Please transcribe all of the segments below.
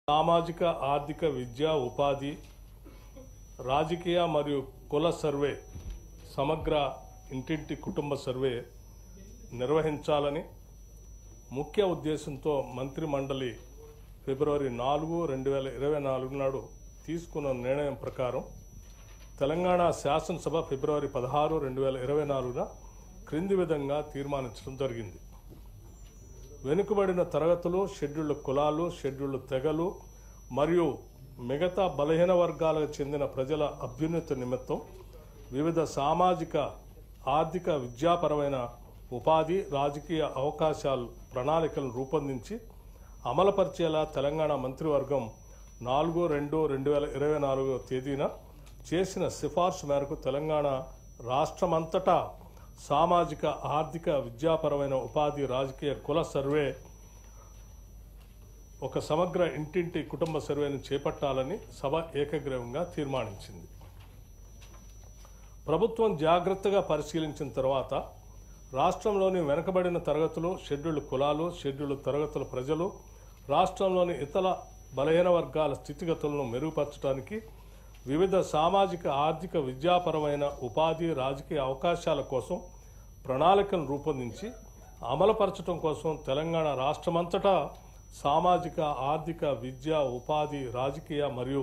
సామాజిక ఆర్థిక విద్యా ఉపాధి రాజకీయ మరియు కుల సర్వే సమగ్ర ఇంటింటి కుటుంబ సర్వే నిర్వహించాలని ముఖ్య ఉద్దేశంతో మంత్రి మండలి ఫిబ్రవరి 4, 2024 నాడు తీసుకున్న నిర్ణయం ప్రకారం తెలంగాణ శాసనసభ ఫిబ్రవరి 16, 2024 క్రింది విధంగా తీర్మానించడం జరిగింది. వెనుకబడిన తరగతులు, షెడ్యూల్డ్ కులాలు, షెడ్యూల్డ్ తెగలు మరియు మిగతా బలహీన వర్గాలకు చెందిన ప్రజల అభ్యున్నతి నిమిత్తం వివిధ సామాజిక ఆర్థిక విద్యాపరమైన ఉపాధి రాజకీయ అవకాశాలు ప్రణాళికలను రూపొందించి అమలుపరిచేలా తెలంగాణ మంత్రివర్గం 4, 2024 తేదీన చేసిన సిఫార్సు మేరకు తెలంగాణ రాష్ట్రమంతటా సామాజిక ఆర్థిక విద్యాపరమైన ఉపాధి రాజకీయ కుల సర్వే ఒక సమగ్ర ఇంటింటి కుటుంబ సర్వేను చేపట్టాలని సభ ఏకగ్రీవంగా తీర్మానించింది. ప్రభుత్వం జాగ్రత్తగా పరిశీలించిన తర్వాత రాష్ట్రంలోని వెనుకబడిన తరగతులు, షెడ్యూల్డ్ కులాలు, షెడ్యూల్డ్ తరగతుల ప్రజలు, రాష్ట్రంలోని ఇతర బలహీన వర్గాల స్థితిగతులను మెరుగుపరచడానికి వివిధ సామాజిక ఆర్థిక విద్యాపరమైన ఉపాధి రాజకీయ అవకాశాల కోసం ప్రణాళికను రూపొందించి అమలుపరచడం కోసం తెలంగాణ రాష్ట్రమంతటా సామాజిక ఆర్థిక విద్యా ఉపాధి రాజకీయ మరియు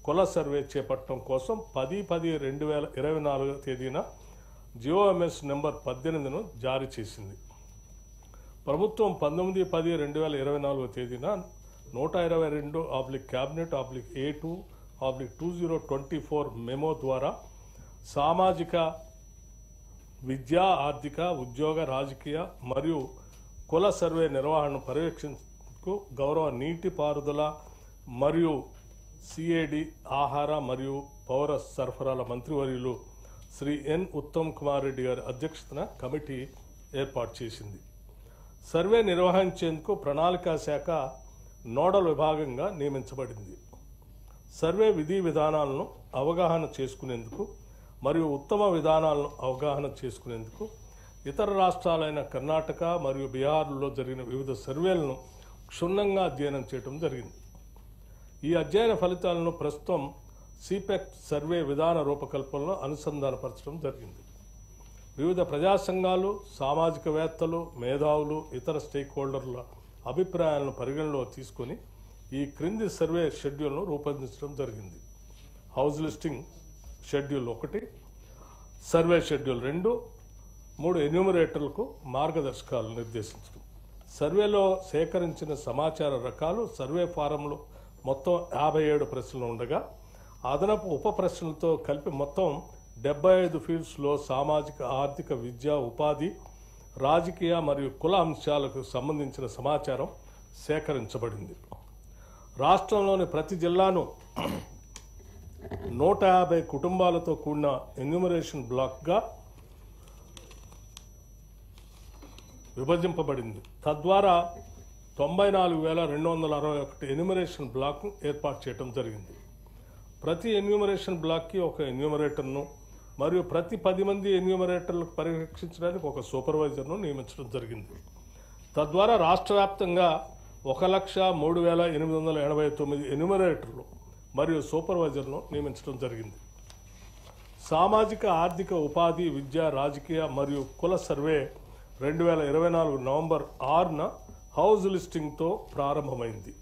కుల సర్వే చేపట్టడం కోసం 10/10/2024 తేదీన జిఓఎంఎస్ నెంబర్ 18ను జారీ చేసింది. ప్రభుత్వం 19/10/2024 తేదీన 122/Cabinet/A2/2024 మెమో ద్వారా సామాజిక విద్యా ఆర్థిక ఉద్యోగ రాజకీయ మరియు కుల సర్వే నిర్వహణను పర్యవేక్షణకు గౌరవ నీటిపారుదల మరియు సిఏడి ఆహార మరియు పౌర సరఫరాల మంత్రివర్యులు శ్రీ ఎన్ ఉత్తమ్ కుమార్ రెడ్డి గారి అధ్యక్షతన కమిటీ ఏర్పాటు చేసింది. సర్వే నిర్వహించేందుకు ప్రణాళికా శాఖ నోడల్ విభాగంగా నియమించబడింది. సర్వే విధి విధానాలను అవగాహన చేసుకునేందుకు మరియు ఉత్తమ విధానాలను అవగాహన చేసుకునేందుకు ఇతర రాష్ట్రాలైన కర్ణాటక మరియు బీహార్లో జరిగిన వివిధ సర్వేలను క్షుణ్ణంగా అధ్యయనం చేయడం జరిగింది. ఈ అధ్యయన ఫలితాలను ప్రస్తుతం సిపెక్ సర్వే విధాన రూపకల్పనలో అనుసంధానపరచడం జరిగింది. వివిధ ప్రజా సంఘాలు, సామాజికవేత్తలు, మేధావులు, ఇతర స్టేక్ హోల్డర్ల అభిప్రాయాలను పరిగణలో తీసుకొని ఈ క్రింది సర్వే షెడ్యూల్ను రూపొందించడం జరిగింది. House listing schedule 1, survey schedule 2, 3 ఎన్యూమరేటర్లకు మార్గదర్శకాలు నిర్దేశించడం. సర్వేలో సేకరించిన సమాచార రకాలు సర్వే ఫారంలో మొత్తం 57 ప్రశ్నలు ఉండగా అదనపు ఉప ప్రశ్నలతో కలిపి మొత్తం 75 ఫీల్డ్స్లో సామాజిక ఆర్థిక విద్యా ఉపాధి రాజకీయ మరియు కుల అంశాలకు సంబంధించిన సమాచారం సేకరించబడింది. రాష్ట్రంలోని ప్రతి జిల్లాను 150 కుటుంబాలతో కూడిన ఎన్యూమరేషన్ బ్లాక్గా విభజింపబడింది. తద్వారా 94,261 ఎన్యూమరేషన్ బ్లాక్ను ఏర్పాటు చేయడం జరిగింది. ప్రతి ఎన్యూమరేషన్ బ్లాక్కి ఒక ఎన్యూమరేటర్ను మరియు ప్రతి 10 మంది ఎన్యూమరేటర్లకు పర్యవేక్షించడానికి ఒక సూపర్వైజర్ను నియమించడం జరిగింది. తద్వారా రాష్ట్ర వ్యాప్తంగా 1,03,889 ఎన్యూమరేటర్లు మరియు సూపర్వైజర్ను నియమించడం జరిగింది. సామాజిక ఆర్థిక ఉపాధి విద్యా రాజకీయ మరియు కుల సర్వే 2024 నవంబర్ 6న హౌస్ లిస్టింగ్తో ప్రారంభమైంది.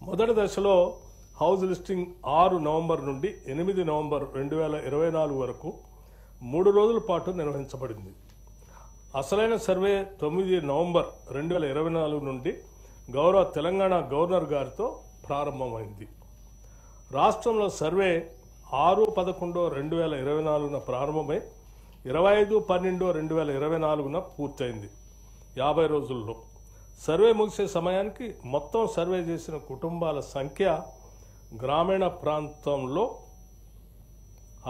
మొదటి దశలో హౌస్ లిస్టింగ్ 6 నవంబర్ నుండి 8 నవంబర్ 2024 వరకు 3 రోజుల పాటు నిర్వహించబడింది. అసలైన సర్వే 9 నవంబర్ 2024 నుండి గౌరవ తెలంగాణ గవర్నర్ గారితో ప్రారంభమైంది. రాష్ట్రంలో సర్వే 6/11/2024 ప్రారంభమై 25/12/2024 పూర్తయింది. 50 రోజుల్లో సర్వే ముగిసే సమయానికి మొత్తం సర్వే చేసిన కుటుంబాల సంఖ్య గ్రామీణ ప్రాంతంలో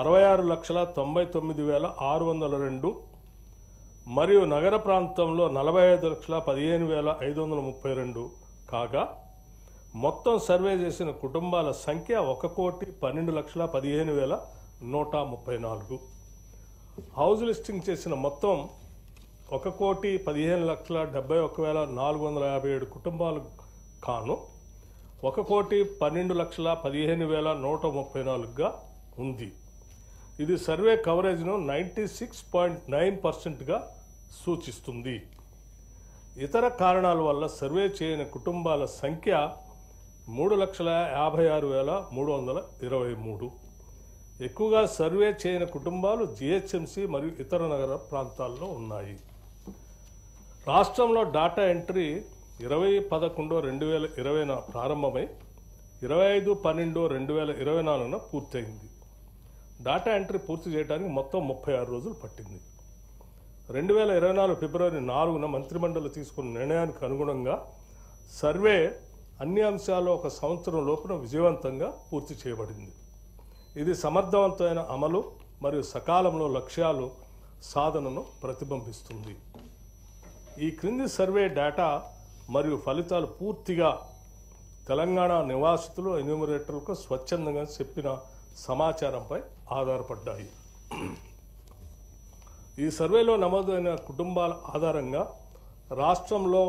66,99,602 మరియు నగర ప్రాంతంలో 45,15,532 కాగా మొత్తం సర్వే చేసిన కుటుంబాల సంఖ్య 1,12,15,134. హౌస్ లిస్టింగ్ చేసిన మొత్తం 1,15,71,457 కుటుంబాలు కాను 1,12,15,134గా ఉంది. ఇది సర్వే కవరేజ్ను 96.9%గా సూచిస్తుంది. ఇతర కారణాల వల్ల సర్వే చేయని కుటుంబాల సంఖ్య 3,56,323. ఎక్కువగా సర్వే చేయని కుటుంబాలు జిహెచ్ఎంసి మరియు ఇతర నగర ప్రాంతాల్లో ఉన్నాయి. రాష్ట్రంలో డాటా ఎంట్రీ 20/11/2020 ప్రారంభమై 25/12/2024 పూర్తయింది. డాటా ఎంట్రీ పూర్తి చేయడానికి మొత్తం 36 రోజులు పట్టింది. 2024 ఫిబ్రవరి 4న మంత్రిమండలి తీసుకున్న నిర్ణయానికి అనుగుణంగా సర్వే అన్ని అంశాల్లో 1 సంవత్సరం లోపున విజయవంతంగా పూర్తి చేయబడింది. ఇది సమర్థవంతమైన అమలు మరియు సకాలంలో లక్ష్యాలు సాధనను ప్రతిబింబిస్తుంది. ఈ క్రింది సర్వే డేటా మరియు ఫలితాలు పూర్తిగా తెలంగాణ నివాసితులు ఎన్యూమరేటర్లకు స్వచ్ఛందంగా చెప్పిన సమాచారంపై ఆధారపడ్డాయి. ఈ సర్వేలో నమోదైన కుటుంబాల ఆధారంగా రాష్ట్రంలో